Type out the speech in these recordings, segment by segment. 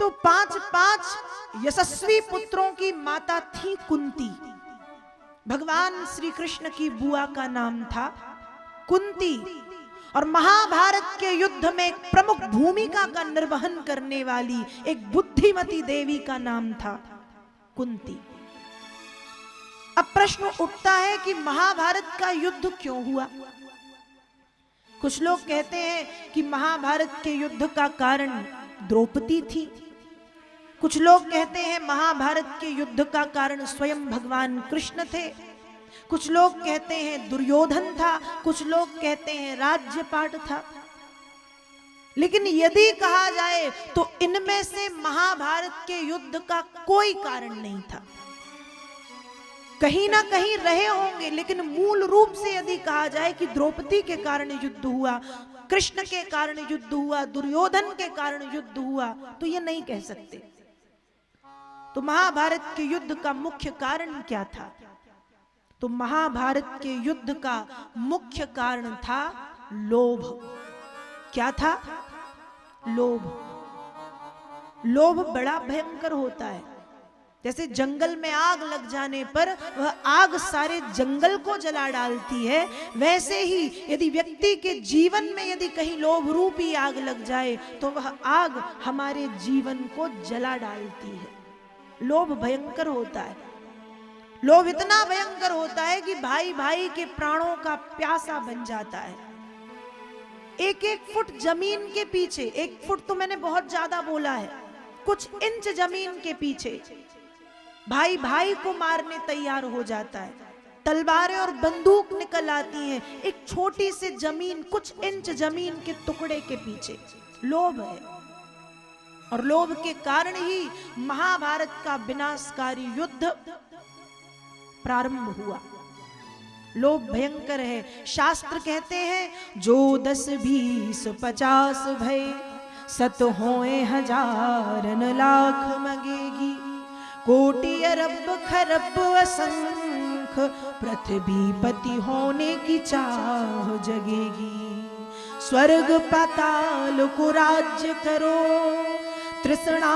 तो पांच यशस्वी पुत्रों की माता थी कुंती। भगवान श्री कृष्ण की बुआ का नाम था कुंती और महाभारत के युद्ध में एक प्रमुख भूमिका का निर्वहन करने वाली एक बुद्धिमती देवी का नाम था कुंती। अब प्रश्न उठता है कि महाभारत का युद्ध क्यों हुआ। कुछ लोग कहते हैं कि महाभारत के युद्ध का कारण द्रौपदी थी। कुछ लोग कहते हैं महाभारत के युद्ध का कारण स्वयं भगवान कृष्ण थे। कुछ लोग कहते हैं दुर्योधन था, कुछ लोग कहते हैं राज्यपाट था। लेकिन यदि कहा जाए तो इनमें से महाभारत के युद्ध का कोई कारण नहीं था। कहीं ना कहीं रहे होंगे, लेकिन मूल रूप से यदि कहा जाए कि द्रौपदी के कारण युद्ध हुआ, कृष्ण के कारण युद्ध हुआ, दुर्योधन के कारण युद्ध हुआ, तो ये नहीं कह सकते। तो महाभारत के युद्ध का मुख्य कारण क्या था? तो महाभारत के युद्ध का मुख्य कारण था लोभ। क्या था? लोभ। लोभ बड़ा भयंकर होता है। जैसे जंगल में आग लग जाने पर वह आग सारे जंगल को जला डालती है, वैसे ही यदि व्यक्ति के जीवन में यदि कहीं लोभ रूपी आग लग जाए तो वह आग हमारे जीवन को जला डालती है। लोभ भयंकर होता है। लोभ इतना भयंकर होता है कि भाई भाई के प्राणों का प्यासा बन जाता है। एक एक फुट जमीन के पीछे, एक फुट तो मैंने बहुत ज्यादा बोला है, कुछ इंच जमीन के पीछे भाई भाई को मारने तैयार हो जाता है। तलवारें और बंदूक निकल आती हैं एक छोटी सी जमीन, कुछ इंच जमीन के टुकड़े के पीछे। लोभ है और लोभ के कारण ही महाभारत का विनाशकारी युद्ध प्रारंभ हुआ। लोभ भयंकर है। शास्त्र कहते हैं जो 10 20 50 भय, सत होए हजारन लाख मगेगी, कोटि अरब खरब असंख, पृथ्वी पति होने की चाह जगेगी। स्वर्ग पाताल को राज्य करो, तृष्णा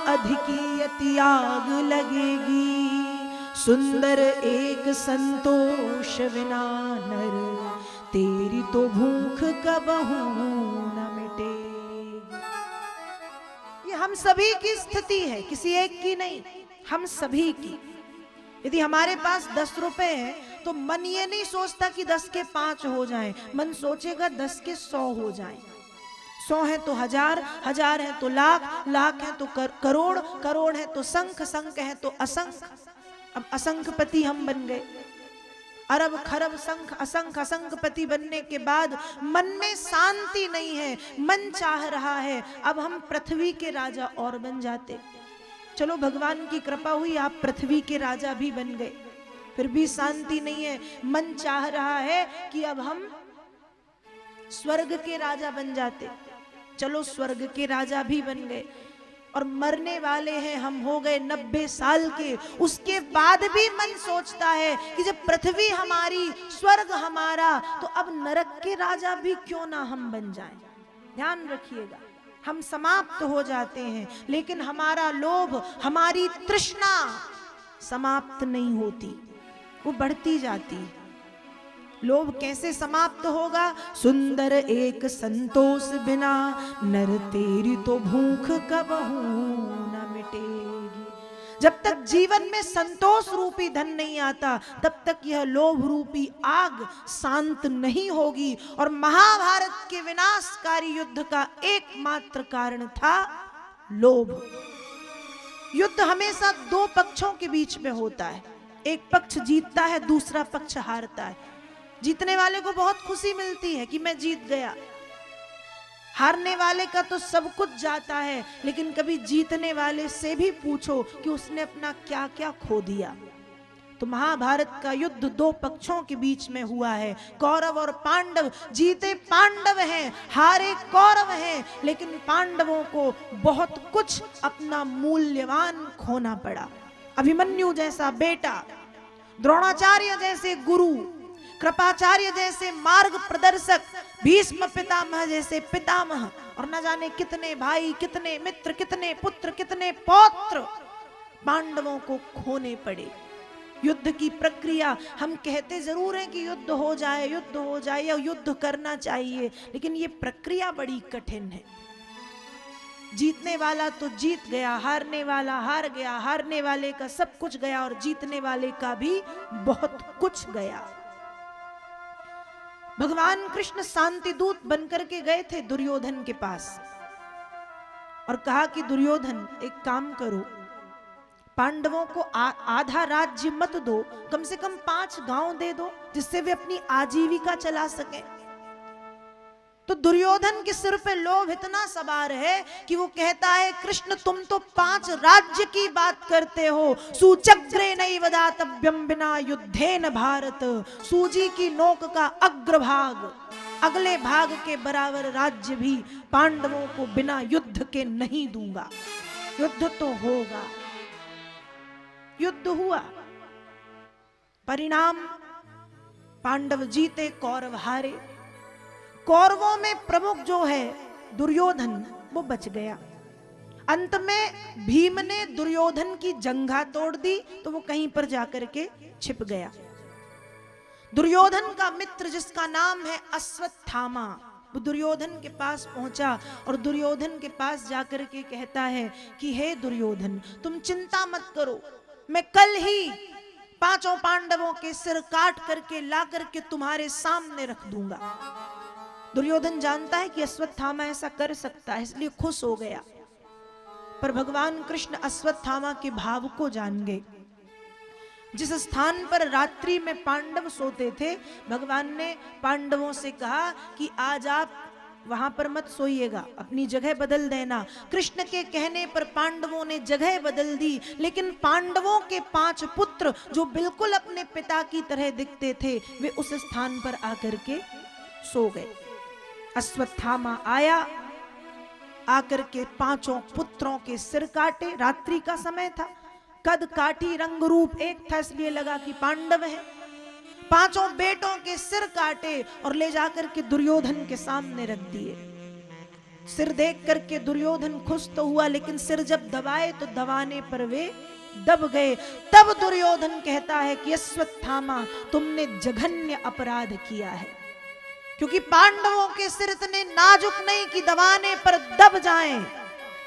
अधिकी अति आग लगेगी। सुंदर एक संतोष विना नर, तेरी तो भूख कबहू न मिटेगी। ये हम सभी की स्थिति है, किसी एक की नहीं, हम सभी की। यदि हमारे पास 10 रुपए है तो मन ये नहीं सोचता कि 10 के 5 हो जाएं, मन सोचेगा 10 के 100 हो जाएं। 100 है तो 1000, 1000 है तो लाख, लाख है तो करोड़, करोड़ है तो संख, संख है तो असंख। अब असंखपति हम बन गए। अरब खरब संख असंख, असंखपति बनने के बाद मन में शांति नहीं है, मन चाह रहा है अब हम पृथ्वी के राजा और बन जाते। चलो भगवान की कृपा हुई, आप पृथ्वी के राजा भी बन गए, फिर भी शांति नहीं है। मन चाह रहा है कि अब हम स्वर्ग के राजा बन जाते। चलो स्वर्ग के राजा भी बन गए और मरने वाले हैं, हम हो गए 90 साल के। उसके बाद भी मन सोचता है कि जब पृथ्वी हमारी, स्वर्ग हमारा, तो अब नरक के राजा भी क्यों ना हम बन जाएं। ध्यान रखिएगा, हम समाप्त हो जाते हैं, लेकिन हमारा लोभ, हमारी तृष्णा समाप्त नहीं होती, वो बढ़ती जाती है। लोभ कैसे समाप्त होगा? सुंदर एक संतोष बिना, नर तेरी तो भूख कबहू न मिटेगी। जब तक जीवन में संतोष रूपी धन नहीं आता, तब तक यह लोभ रूपी आग शांत नहीं होगी। और महाभारत के विनाशकारी युद्ध का एकमात्र कारण था लोभ। युद्ध हमेशा 2 पक्षों के बीच में होता है। एक पक्ष जीतता है, दूसरा पक्ष हारता है। जीतने वाले को बहुत खुशी मिलती है कि मैं जीत गया। हारने वाले का तो सब कुछ जाता है, लेकिन कभी जीतने वाले से भी पूछो कि उसने अपना क्या क्या खो दिया। तो महाभारत का युद्ध 2 पक्षों के बीच में हुआ है, कौरव और पांडव। जीते पांडव हैं, हारे कौरव हैं, लेकिन पांडवों को बहुत कुछ अपना मूल्यवान खोना पड़ा। अभिमन्यु जैसा बेटा, द्रोणाचार्य जैसे गुरु, कृपाचार्य जैसे मार्ग प्रदर्शक, भीष्म पितामह जैसे पितामह, और न जाने कितने भाई, कितने मित्र, कितने पुत्र, कितने पौत्र पांडवों को खोने पड़े। युद्ध की प्रक्रिया, हम कहते जरूर हैं कि युद्ध हो जाए, युद्ध हो जाए या युद्ध करना चाहिए, लेकिन ये प्रक्रिया बड़ी कठिन है। जीतने वाला तो जीत गया, हारने वाला हार गया, हारने वाले का सब कुछ गया और जीतने वाले का भी बहुत कुछ गया। भगवान कृष्ण शांति दूत बनकर के गए थे दुर्योधन के पास और कहा कि दुर्योधन एक काम करो, पांडवों को आधा राज्य मत दो, कम से कम 5 गांव दे दो जिससे वे अपनी आजीविका चला सकें। तो दुर्योधन के सिर पे लोभ इतना सवार है कि वो कहता है कृष्ण तुम तो 5 राज्य की बात करते हो, सूचक्रे नैव दातव्यम बिना युद्धेन भारत, सूजी की नोक का अग्रभाग, अगले भाग के बराबर राज्य भी पांडवों को बिना युद्ध के नहीं दूंगा। युद्ध तो होगा। युद्ध हुआ, परिणाम पांडव जीते, कौरव हारे। कौरवों में प्रमुख जो है दुर्योधन, वो बच गया। अंत में भीम ने दुर्योधन की जंघा तोड़ दी तो वो कहीं पर जाकर के छिप गया। दुर्योधन का मित्र जिसका नाम है अश्वत्थामा, वो दुर्योधन के पास पहुंचा और दुर्योधन के पास जाकर के कहता है कि हे दुर्योधन तुम चिंता मत करो, मैं कल ही 5 पांडवों के सिर काट करके ला करके तुम्हारे सामने रख दूंगा। दुर्योधन जानता है कि अश्वत्थामा ऐसा कर सकता है, इसलिए खुश हो गया। पर भगवान कृष्ण अश्वत्थामा के भाव को जान गए। जिस स्थान पर रात्रि में पांडव सोते थे, भगवान ने पांडवों से कहा कि आज आप वहां पर मत सोइएगा, अपनी जगह बदल देना। कृष्ण के कहने पर पांडवों ने जगह बदल दी, लेकिन पांडवों के 5 पुत्र जो बिल्कुल अपने पिता की तरह दिखते थे, वे उस स्थान पर आकर के सो गए। अश्वत्थामा आया, आकर के 5 पुत्रों के सिर काटे। रात्रि का समय था, कद काठी रंग रूप एक था, इसलिए लगा कि पांडव है। 5 बेटों के सिर काटे और ले जाकर के दुर्योधन के सामने रख दिए। सिर देख करके दुर्योधन खुश तो हुआ, लेकिन सिर जब दबाए तो दबाने पर वे दब गए। तब दुर्योधन कहता है कि अश्वत्थामा तुमने जघन्य अपराध किया है, क्योंकि पांडवों के सिर इतने नाजुक नहीं कि दबाने पर दब जाएं,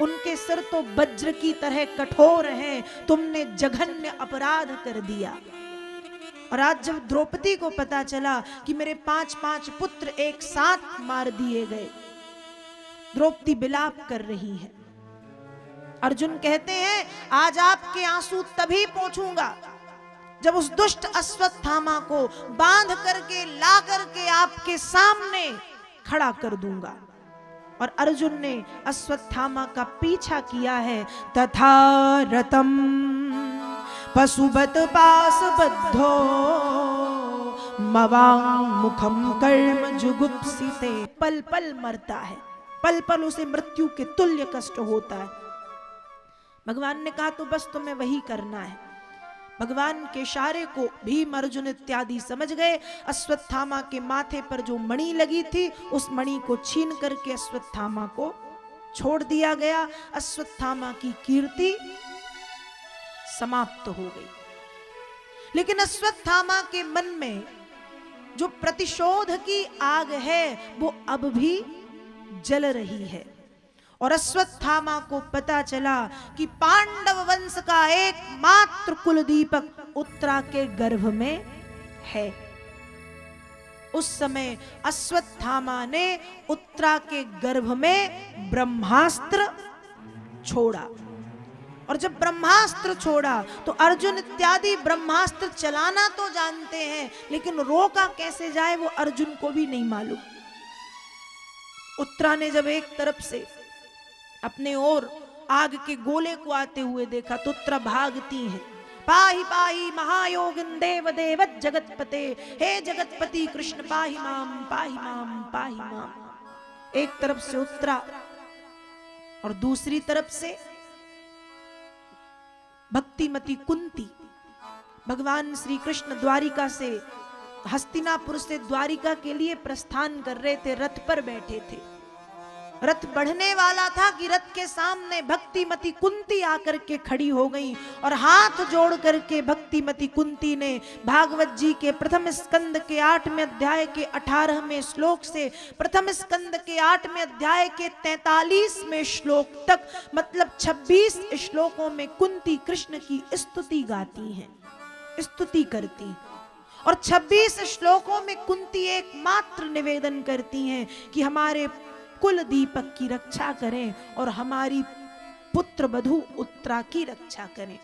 उनके सिर तो वज्र की तरह कठोर हैं। तुमने जघन्य अपराध कर दिया। और आज जब द्रौपदी को पता चला कि मेरे 5 पुत्र एक साथ मार दिए गए, द्रौपदी विलाप कर रही है। अर्जुन कहते हैं आज आपके आंसू तभी पोंछूंगा जब उस दुष्ट अश्वत्थामा को बांध करके ला करके आपके सामने खड़ा कर दूंगा। और अर्जुन ने अश्वत्थामा का पीछा किया है। तथा रतम पशुबत पास बद्धो मवांग मुखम कर्म जुगुप्सिते। पल पल मरता है, पल पल उसे मृत्यु के तुल्य कष्ट होता है। भगवान ने कहा तो बस तुम्हें वही करना है। भगवान के इशारे को भीम अर्जुन इत्यादि समझ गए। अश्वत्थामा के माथे पर जो मणि लगी थी, उस मणि को छीन करके अश्वत्थामा को छोड़ दिया गया। अश्वत्थामा की कीर्ति समाप्त हो गई। लेकिन अश्वत्थामा के मन में जो प्रतिशोध की आग है वो अब भी जल रही है। और अश्वत्थामा को पता चला कि पांडव वंश का एकमात्र कुलदीपक उत्तरा के गर्भ में है। उस समय अश्वत्थामा ने उत्तरा के गर्भ में ब्रह्मास्त्र छोड़ा। और जब ब्रह्मास्त्र छोड़ा तो अर्जुन इत्यादि ब्रह्मास्त्र चलाना तो जानते हैं, लेकिन रोका कैसे जाए वो अर्जुन को भी नहीं मालूम। उत्तरा ने जब एक तरफ से अपने ओर आग के गोले को आते हुए देखा तो उत्तरा भागती है। पाहि पाहि महायोगिन देव देव जगतपते, हे जगतपति कृष्ण पाहि माम पाहि माम पाहि माम। एक तरफ से उत्तरा और दूसरी तरफ से भक्तिमती कुंती। भगवान श्री कृष्ण द्वारिका से हस्तिनापुर से द्वारिका के लिए प्रस्थान कर रहे थे, रथ पर बैठे थे। रथ बढ़ने वाला था कि रथ के सामने भक्तिमती कुंती आकर के खड़ी हो गई और हाथ जोड़ करके भक्तिमती कुंती ने भागवत जी के प्रथम स्कंद के 8वें अध्याय के 18वें श्लोक से प्रथम स्कंद के 8वें अध्याय के 43वें श्लोक तक मतलब 26 श्लोकों में कुंती कृष्ण की स्तुति गाती हैं, स्तुति करती। और 26 श्लोकों में कुंती एकमात्र निवेदन करती हैं कि हमारे कुल दीपक की रक्षा करें और हमारी पुत्र वधू उत्तरा की रक्षा करें।